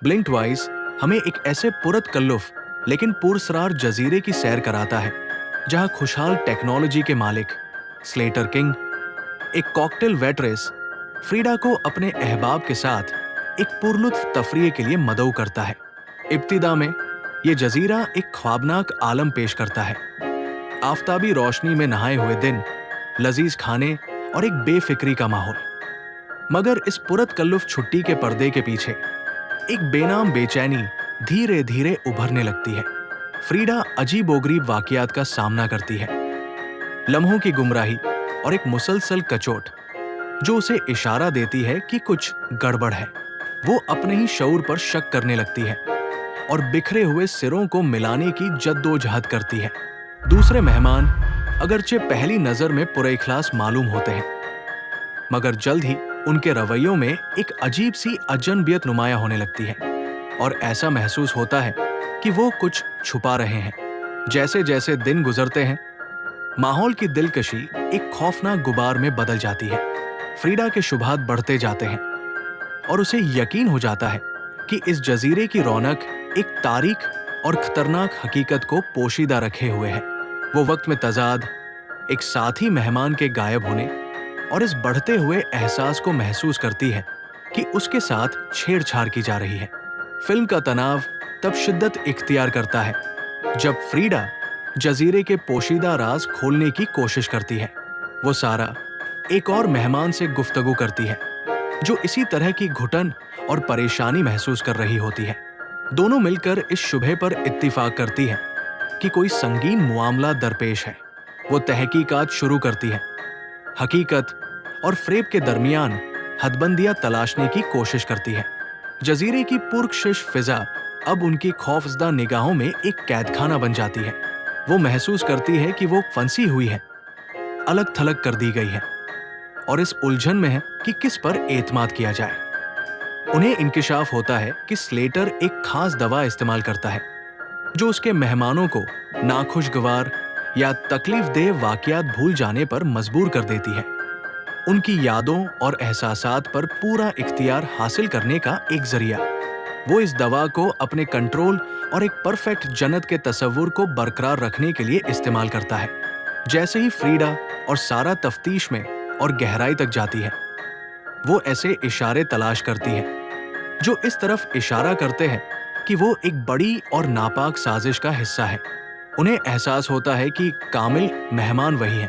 Blink twice हमें एक ऐसे पुरतकल्लुफ लेकिन पुरस्रार जजीरे की सैर कराता है जहां खुशहाल टेक्नोलॉजी के मालिक स्लेटर किंग एक कॉकटेल वेट्रेस फ्रीडा को अपने अहबाब के साथ एक पुरलुत्फ तफरीह के लिए मदऊ करता है। इब्तिदा में यह जजीरा एक ख्वाबनाक आलम पेश करता है। आफताबी रोशनी में नहाए हुए दिन, लजीज खाने और एक बेफिक्री का माहौल। मगर इस पुरतकल्लुफ छुट्टी के पर्दे के पीछे एक बेनाम बेचैनी धीरे धीरे उभरने लगती है। फ्रीडा अजीबोगरीब वाकयात का सामना करती है, लम्हों की गुमराही और एक मुसलसल कचोट जो उसे इशारा देती है कि कुछ गड़बड़ है। वो अपने ही शऊर पर शक करने लगती है और बिखरे हुए सिरों को मिलाने की जद्दोजहद करती है। दूसरे मेहमान अगरचे पहली नजर में पूरे इखलास मालूम होते हैं, मगर जल्द ही उनके रवैयों में एक अजीब सी अजनबियत नुमाया होने लगती है और ऐसा महसूस होता है कि वो कुछ छुपा रहे हैं। जैसे जैसे दिन गुजरते हैं, माहौल की दिलकशी एक खौफनाक गुबार में बदल जाती है। फ्रीडा के शुभात बढ़ते जाते हैं और उसे यकीन हो जाता है कि इस जजीरे की रौनक एक तारीख और खतरनाक हकीकत को पोशीदा रखे हुए है। वो वक्त में तजाद, एक साथी मेहमान के गायब होने और इस बढ़ते हुए एहसास को महसूस करती है कि उसके साथ छेड़छाड़ की जा रही है। फिल्म का तनाव तब शिद्दत इख्तियार करता है जब फ्रीडा जजीरे के पोशीदा राज खोलने की कोशिश करती है। वो सारा एक और मेहमान से गुफ्तगू करती है जो इसी तरह की घुटन और परेशानी महसूस कर रही होती है। दोनों मिलकर इस शुबे पर इत्तिफाक करती है कि कोई संगीन मुआमला दरपेश है। वो तहकीकात शुरू करती है, हकीकत और फ्रेब के दरमियान हदबंदियां तलाशने की कोशिश करती है। जजीरे की पुरकशिश फिजा अब उनकी खौफजदा निगाहों में एक कैदखाना बन जाती है। वो महसूस करती है कि वो फंसी हुई है, अलग थलग कर दी गई है और इस उलझन में है कि किस पर एतमाद किया जाए। उन्हें इंकिशाफ होता है कि स्लेटर एक खास दवा इस्तेमाल करता है जो उसके मेहमानों को नाखुशगवार या तकलीफदेह वाकयात भूल जाने पर मजबूर कर देती है, उनकी यादों और एहसासात पर पूरा इख्तियार हासिल करने का एक जरिया। वो इस दवा को अपने कंट्रोल और एक परफेक्ट जन्नत के तस्वुर को बरकरार रखने के लिए इस्तेमाल करता है। जैसे ही फ्रीडा और सारा तफ्तीश में और गहराई तक जाती है, वो ऐसे इशारे तलाश करती है जो इस तरफ इशारा करते हैं कि वो एक बड़ी और नापाक साजिश का हिस्सा है। उन्हें एहसास होता है कि कामिल मेहमान वही हैं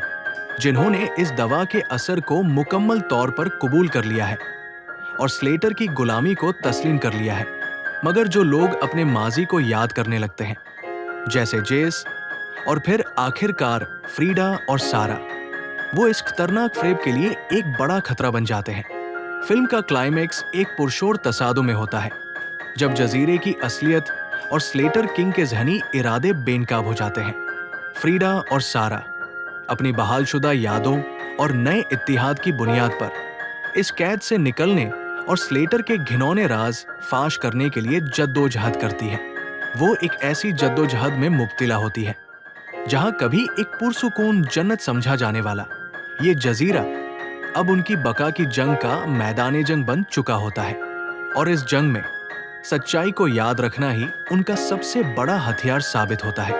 जिन्होंने इस दवा के असर को मुकम्मल तौर पर कबूल कर लिया है और स्लेटर की गुलामी को तस्लीम कर लिया है। मगर जो लोग अपने माजी को याद करने लगते हैं, जैसे जेस और फिर आखिरकार फ्रीडा और सारा, वो इस खतरनाक फ्रेब के लिए एक बड़ा खतरा बन जाते हैं। फिल्म का क्लाइमेक्स एक पुरशोर तसादुम में होता है जब जजीरे की असलियत और स्लेटर किंग के जहनी इरादे बेनकाब हो जाते हैं। फ्रीडा और सारा अपनी बहालशुदा यादों और नए इत्तिहाद की बुनियाद पर इस कैद से निकलने और स्लेटर के घिनौने राज फाश करने के लिए जद्दोजहद करती है। वो एक ऐसी जद्दोजहद में मुब्तिला होती है जहां कभी एक पुरसुकून जन्नत समझा जाने वाला ये जजीरा अब उनकी बका की जंग का मैदान जंग बन चुका होता है और इस जंग में सच्चाई को याद रखना ही उनका सबसे बड़ा हथियार साबित होता है।